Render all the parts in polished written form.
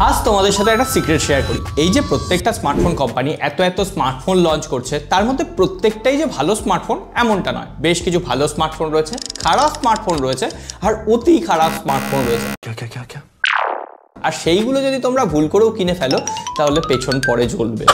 আজ তোমাদের সাথে একটা সিক্রেট শেয়ার করি। এই যে প্রত্যেকটা স্মার্টফোন কোম্পানি এত স্মার্টফোন লঞ্চ করছে, তার মধ্যে প্রত্যেকটাই যে ভালো স্মার্টফোন এমনটা নয়। বেশ কিছু ভালো স্মার্টফোন রয়েছে, খারাপ স্মার্টফোন রয়েছে, আর অতি খারাপ স্মার্টফোন রয়েছে। আর সেইগুলো যদি তোমরা ভুল করেও কিনে ফেলো তাহলে পেছন পরে জ্বলবে।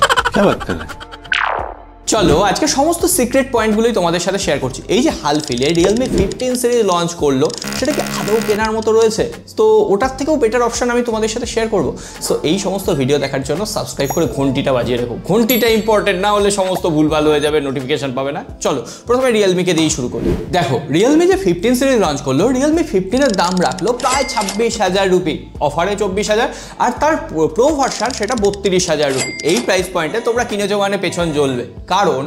চলো আজকে সমস্ত সিক্রেট পয়েন্টগুলোই তোমাদের সাথে শেয়ার করছি। এই যে হাল ফিলে Realme 15 সিরিজ লঞ্চ করলো, সেটা কি আদৌ কেনার মতো রয়েছে? তো ওটার থেকেও বেটার অপশন আমি তোমাদের সাথে শেয়ার করবো। সো এই সমস্ত ভিডিও দেখার জন্য সাবস্ক্রাইব করে ঘন্টিটা বাজিয়ে রাখো। ঘন্টিটা ইম্পর্টেন্ট, না হলে সমস্ত ভুলভাল হয়ে যাবে, নোটিফিকেশন পাবে না। চলো প্রথমে Realme-কে দিয়েই শুরু করি। দেখো Realme যে 15 সিরিজ লঞ্চ করলো, Realme 15 এর দাম রাখলো প্রায় 26,000 রুপি, অফারে 24,000, আর তার প্রো ভার্সন সেটা 32,000 রুপি। এই প্রাইস পয়েন্টে তোমরা কিনেছো মানে পেছন জ্বলবে, কারণ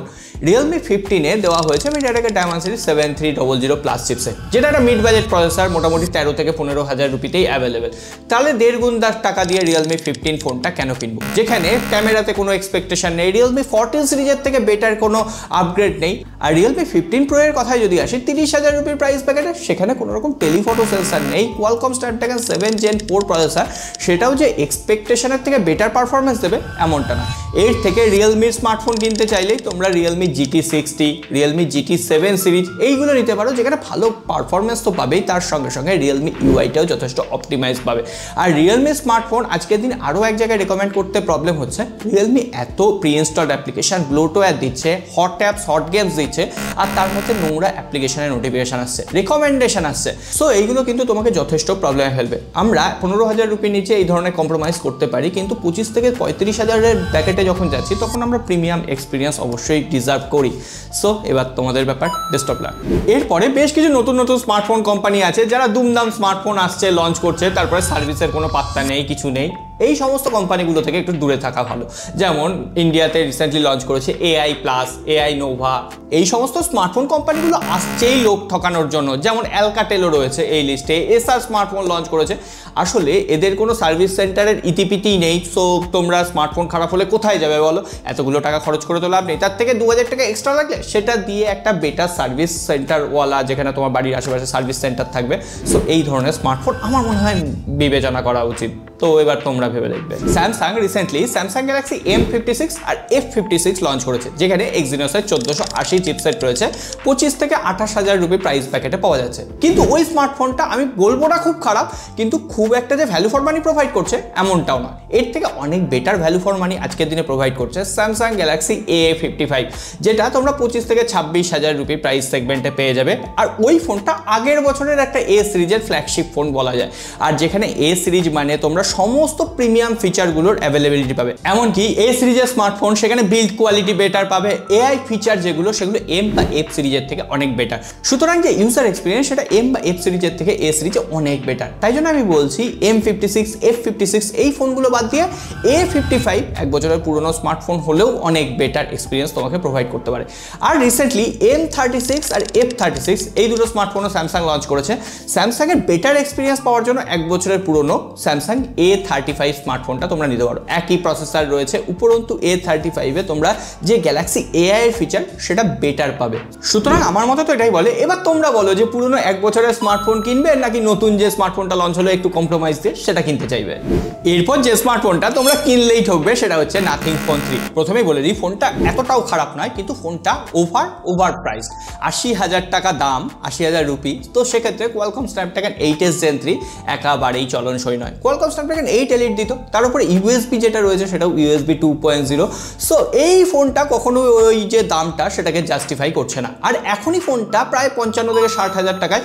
Realme 15 এ দেওয়া হয়েছে MediaTek Dimensity 7300 প্লাস চিপসেট, যেটা একটা মিড বাজেট প্রসেসর, মোটামুটি 13 থেকে 15,000 রুপিতেই অ্যাভেলেবেল। তাহলে 1.5 গুণ টাকা দিয়ে Realme 15 ফোনটা কেন কিনবো, যেখানে ক্যামেরাতে কোনো এক্সপেকটেশন নেই, Realme 14 সিরিজের থেকে বেটার কোনো আপগ্রেড নেই। আর Realme 15 Pro এর কথায় যদি আসি, 30,000 রুপির প্রাইস প্যাকেটে, সেখানে কোনো রকম টেলিফটো সেন্সর নেই, Qualcomm Snapdragon 7 Gen 4 প্রসেসর, সেটাও যে এক্সপেকটেশনের থেকে বেটার পারফরমেন্স দেবে এমনটা না। এর থেকে Realme স্মার্টফোন কিনতে চাইলেই তোমরা Realme GT60, Realme GT7 series এইগুলো নিতে পারো, যেখানে ভালো পারফরমেন্স তো পাবেই, তার সঙ্গে সঙ্গে Realme UI-টাও যথেষ্ট অপটিমাইজ পাবে। আর Realme স্মার্টফোন আজকের দিন আরও এক জায়গায় রেকমেন্ড করতে প্রবলেম হচ্ছে, Realme এত প্রি ইনস্টলড অ্যাপ্লিকেশন, ব্লোটওয়্যার দিচ্ছে, হট অ্যাপস, হট গেমস দিচ্ছে, আর তার মধ্যে নোংরা অ্যাপ্লিকেশনের নোটিফিকেশন আসছে, রেকমেন্ডেশন আসছে। সো এইগুলো কিন্তু তোমাকে যথেষ্ট প্রবলেমে ফেলবে। আমরা 15,000 রুপির নিচে এই ধরনের কম্প্রোমাইজ করতে পারি, কিন্তু 25 থেকে 35,000-এর প্যাকেটে যখন যাচ্ছি, তখন আমরা প্রিমিয়াম এক্সপিরিয়েন্স অবশ্যই ডিজার্ভ করি। সো এবার তোমাদের ব্যাপার, বেস্ট অফ লাক। এরপরে বেশ কিছু নতুন স্মার্টফোন কোম্পানি আছে যারা দুমদাম স্মার্টফোন আসছে, লঞ্চ করছে, তারপরে সার্ভিসের কোনো পাত্তা নেই, কিছু নেই। এই সমস্ত কোম্পানিগুলো থেকে একটু দূরে থাকা ভালো। যেমন ইন্ডিয়াতে রিসেন্টলি লঞ্চ করেছে AI প্লাস, AI নোভা, এই সমস্ত স্মার্টফোন কোম্পানিগুলো আসছেই লোক ঠকানোর জন্য। যেমন অ্যালকাটেলও রয়েছে এই লিস্টে, এসার স্মার্টফোন লঞ্চ করেছে। আসলে এদের কোনো সার্ভিস সেন্টারের ইতিপিতি নেই। সো তোমরা স্মার্টফোন খারাপ হলে কোথায় যাবে বলো? এতগুলো টাকা খরচ করে তো লাভ নেই। তার থেকে 2,000 টাকা এক্সট্রা লাগলে সেটা দিয়ে একটা বেটার সার্ভিস সেন্টারওয়ালা, যেখানে তোমার বাড়ির আশেপাশে সার্ভিস সেন্টার থাকবে। সো এই ধরনের স্মার্টফোন আমার মনে হয় বিবেচনা করা উচিত। তো এবার তোমরা ভেবে দেখবে। Samsung recently Samsung Galaxy M56 আর F56 লঞ্চ করেছে, যেখানে এক্সিনোসের 1480 চিপসেট রয়েছে, 25 থেকে 28,000 রুপি প্রাইস প্যাকেটে পাওয়া যাচ্ছে। কিন্তু ওই স্মার্টফোনটা আমি বলবো না খুব খারাপ, কিন্তু খুব একটা যে ভ্যালু ফর মানি প্রোভাইড করছে এমনটাও না। এর থেকে অনেক বেটার ভ্যালু ফর মানি আজকের দিনে প্রোভাইড করছে স্যামসাং গ্যালাক্সি A55, যেটা তোমরা 25 থেকে 26,000 রুপি প্রাইস সেগমেন্টে পেয়ে যাবে। আর ওই ফোনটা আগের বছরের একটা A সিরিজের ফ্ল্যাগশিপ ফোন বলা যায়। আর যেখানে A সিরিজ মানে তোমরা সমস্ত প্রিমিয়াম ফিচারগুলোর অ্যাভেলেবিলিটি পাবে। এমনকি A সিরিজের স্মার্টফোন, সেখানে বিল্ড কোয়ালিটি বেটার পাবে, AI ফিচার যেগুলো সেগুলো M বা F সিরিজের থেকে অনেক বেটার। সুতরাং যে ইউজার এক্সপিরিয়েন্স সেটা M বা F সিরিজের থেকে A সিরিজে অনেক বেটার। তাই জন্য আমি বলছি M56, F56 এই ফোনগুলো বাদ দিয়ে A55 এক বছরের পুরনো স্মার্টফোন হলেও অনেক বেটার এক্সপিরিয়েন্স তোমাকে প্রোভাইড করতে পারে। আর রিসেন্টলি M36 আর F36 এই দুটো স্মার্টফোনও স্যামসাং লঞ্চ করেছে। স্যামসাংয়ের বেটার এক্সপিরিয়েন্স পাওয়ার জন্য এক বছরের পুরনো স্যামসাং A35 স্মার্টফোনটা তোমরা নিতে পারো। একই প্রসেসর রয়েছে, উপরন্তু A35-এ তোমরা যে গ্যালাক্সি AI এর ফিচার সেটা বেটার পাবে। সুতরাং আমার মতে তো এটাই বলে। এবার তোমরা বলো যে পুরনো এক বছরের স্মার্টফোন কিনবে, নাকি নতুন যে স্মার্টফোনটা লঞ্চ হলো একটু কম্প্রোমাইজ দিয়ে সেটা কিনতে চাইবে? এরপর যে স্মার্টফোনটা তোমরা কিনলেই ঠকবে সেটা হচ্ছে নাথিং ফোন 3। প্রথমেই বলে দিই, ফোনটা এতটাও খারাপ নয়, কিন্তু ফোনটা ওভার প্রাইস। 80,000 টাকা দাম, 80,000 রুপি। তো সেক্ষেত্রে Qualcomm Snapdragon 8s Gen 3 একেবারেই চলনসই নয়। Qualcomm Snapdragon 8 Elite দিত, তার উপরে USB যেটা রয়েছে সেটাও USB 2.0। সো এই ফোনটা কখনো ওই যে দামটা সেটাকে জাস্টিফাই করছে না। আর এখনই ফোনটা প্রায় 55 থেকে 60,000 টাকায়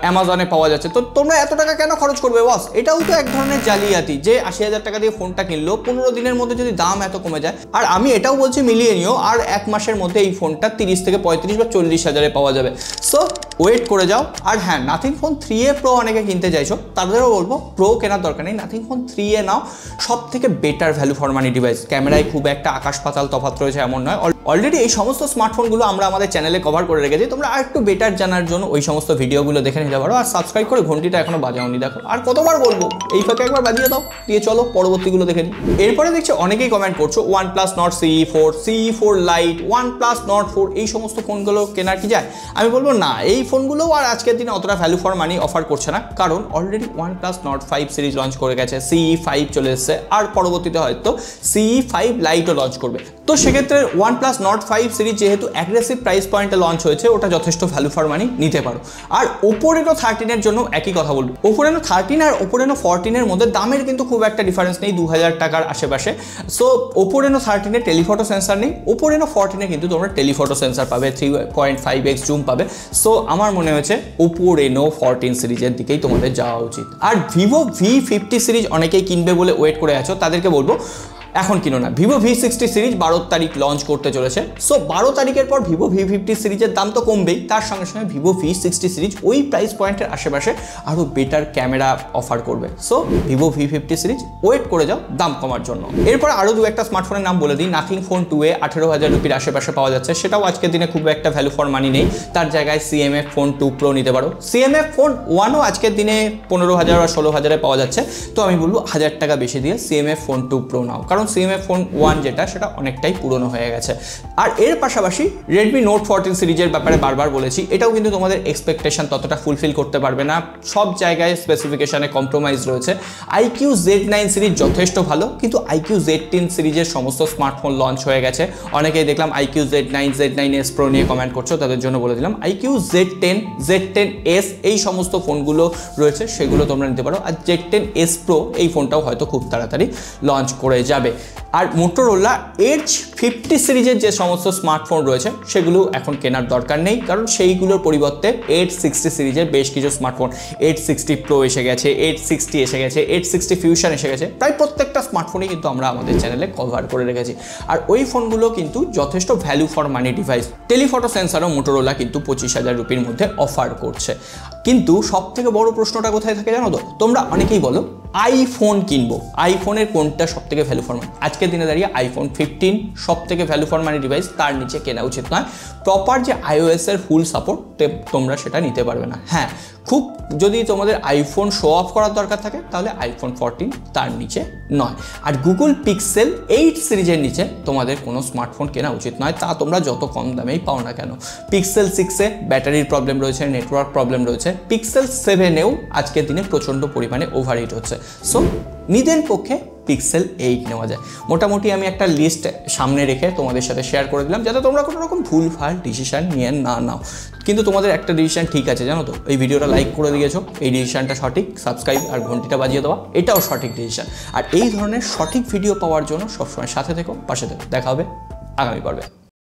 অ্যামাজনে পাওয়া যাচ্ছে। তো তোমরা এত টাকা কেন খরচ করবে বস? এটাও তো এক ধরনের জালিয়াতি, যে 80,000 টাকা দিয়ে ফোনটা কিনলো, 15 দিনের মধ্যে যদি দাম এত কমে যায়। আর আমি এটাও বলছি মিলিয়ে নিও, আর এক মাসের মধ্যে এই ফোনটা 30 থেকে 35 বা 40,000-এ পাওয়া যাবে। সো ওয়েট করে যাও। আর হ্যাঁ, নাথিং ফোন 3A Pro অনেকে কিনতে চাইছো, তাদেরও বলবো প্রো কেনার দরকার নেই, নাথিং ফোন 3A নাও। সব থেকে better value for money device. ক্যামেরায় খুব একটা আকাশ পাতাল তফাৎ রয়েছে এমন নয়। অলরেডি এই সমস্ত স্মার্টফোনগুলো আমরা আমাদের চ্যানেলে কভার করে রেখেছি, তোমরা আর একটু বেটার জানার জন্য ওই সমস্ত ভিডিওগুলো দেখে নিতে পারো। আর সাবস্ক্রাইব করে ঘন্টিটা এখনো বাজাওনি, দেখো আর কতবার বলবো, এই ফাঁকে একবার বাজিয়ে দাও, দিয়ে চলো পরবর্তীগুলো দেখে নিই। এরপরে দেখছি অনেকেই কমেন্ট করছো OnePlus Nord CE4 Lite, OnePlus Nord 4 এই সমস্ত ফোনগুলো কেনার কি যায়? আমি বলবো না, এই ফোনগুলোও আর আজকের দিনে অতটা ভ্যালু ফর মানি অফার করছে না, কারণ already OnePlus Nord 5 series launch করে গেছে, CE5 চলে এসেছে, আর পরবর্তীতে হয়তো CE5 Liteও লঞ্চ করবে। তো সেক্ষেত্রে OnePlus Nord 5 সিরিজ যেহেতু অ্যাগ্রেসিভ প্রাইস পয়েন্টে লঞ্চ হয়েছে, ওটা যথেষ্ট ভ্যালু ফর মানি নিতে পারো। আর Oppo Reno 13 এর জন্য একই কথা বলবো। Oppo Reno 13 আর Oppo Reno 14 এর মধ্যে দামের কিন্তু খুব একটা ডিফারেন্স নেই, 2000 টাকার আশেপাশে। সো Oppo Reno 13 এ টেলিফটো সেন্সার নেই, Oppo Reno 14 এ কিন্তু তোমরা টেলিফটো সেন্সার পাবে, 3.5x জুম পাবে। সো আমার মনে হয়েছে Oppo Reno 14 সিরিজের দিকেই তোমাদের যাওয়া উচিত। আর Vivo V50 সিরিজ অনেকেই কিনবে বলে ওয়েট করে আছো, তাদেরকে বলবো এখন কিনো না। Vivo V60 সিরিজ 12 তারিখ লঞ্চ করতে চলেছে। সো 12 তারিখের পর Vivo V50 সিরিজের দাম তো কমবেই, তার সঙ্গে সঙ্গে Vivo V60 সিরিজ ওই প্রাইস পয়েন্টের আশেপাশে আরও বেটার ক্যামেরা অফার করবে। So Vivo V50 series wait করে যাও দাম কমার জন্য। এরপর আরও দু একটা স্মার্টফোনের নাম বলে দিই। Nothing Phone 2A 18,000 রুপির আশেপাশে পাওয়া যাচ্ছে, সেটাও আজকের দিনে খুব একটা ভ্যালু ফর মানি নেই, তার জায়গায় CMF Phone 2 Pro নিতে পারো। CMF Phone 1ও আজকের দিনে 15,000 বা 16,000-এ পাওয়া যাচ্ছে, তো আমি বলবো 1000 টাকা বেশি দিয়ে CMF Phone 2 Pro নাও, কারণ CMF Phone 1 যেটা সেটা অনেকটাই পুরনো হয়ে গেছে। আর এর পাশাপাশি Redmi Note 14 সিরিজের ব্যাপারে বারবার বলেছি, এটাও কিন্তু তোমাদের এক্সপেকটেশন ততটা ফুলফিল করতে পারবে না, সব জায়গায় স্পেসিফিকেশনে কম্প্রোমাইজ রয়েছে। IQ Z9 সিরিজ যথেষ্ট ভালো, কিন্তু IQ Z10 সিরিজের সমস্ত স্মার্টফোন লঞ্চ হয়ে গেছে। অনেকেই দেখলাম IQ Z9, Z9s Pro নিয়ে কমেন্ট করছো, তাদের জন্য বলে দিলাম IQ Z10, Z10s এই সমস্ত ফোনগুলো রয়েছে, সেগুলো তোমরা নিতে পারো। আর Z10s Pro এই ফোনটাও হয়তো খুব তাড়াতাড়ি লঞ্চ করে যাবে। আর Motorola Edge 50 সিরিজের যে সমস্ত স্মার্টফোন রয়েছে সেগুলো এখন কেনার দরকার নেই, কারণ সেইগুলোর পরিবর্তে Edge 60 সিরিজের বেশ কিছু স্মার্টফোন, Edge 60 Pro এসে গেছে, Edge 60 এসে গেছে, Edge 60 Fusion এসে গেছে, প্রায় প্রত্যেকটা স্মার্টফোনই কিন্তু আমরা আমাদের চ্যানেলে কভার করে রেখেছি। আর ওই ফোনগুলো কিন্তু যথেষ্ট value for money device. Telephoto সেন্সারও Motorola কিন্তু 25,000 রুপির মধ্যে অফার করছে। কিন্তু সব থেকে বড় প্রশ্নটা কোথায় থাকে জানো তো? তোমরা অনেকেই বলো আইফোন কিনবো, আইফোনের কোনটা সব থেকে ভ্যালু ফর মানি? আজকের দিনে দাঁড়িয়ে iPhone 15 সব থেকে ভ্যালু ফর মানি ডিভাইস, তার নিচে কেনা উচিত নয়। প্রপার যে iOS এর ফুল সাপোর্ট, তোমরা সেটা নিতে পারবে না। হ্যাঁ, খুব যদি তোমাদের আইফোন শো অফ করার দরকার থাকে তাহলে iPhone 14 তার নিচে নয়। আর Google Pixel 8 সিরিজের নিচে তোমাদের কোনো স্মার্টফোন কেনা উচিত নয়, তা তোমরা যত কম দামেই পাও না কেন। Pixel 6-এ ব্যাটারির প্রবলেম রয়েছে, নেটওয়ার্ক প্রবলেম রয়েছে। Pixel 7-এও আজকের দিনে প্রচণ্ড পরিমাণে ওভারহিট হচ্ছে। সো নিদেন পক্ষে Pixel 8 নেওয়া যায়। মোটামুটি আমি একটা লিস্ট সামনে রেখে তোমাদের সাথে শেয়ার করে দিলাম, যাতে তোমরা কোনো রকম ভুলভাল ডিসিশন নিয়ে না নাও। কিন্তু তোমাদের একটা ডিসিশন ঠিক আছে জানো তো, এই ভিডিওটা লাইক করে দিয়েছো, এই ডিসিশনটা সঠিক। সাবস্ক্রাইব আর ঘন্টিটা বাজিয়ে দেওয়া, এটাও সঠিক ডিসিশন। আর এই ধরনের সঠিক ভিডিও পাওয়ার জন্য সবসময় সাথে থেকো, পাশে থেকো। দেখা হবে আগামী পর্বে।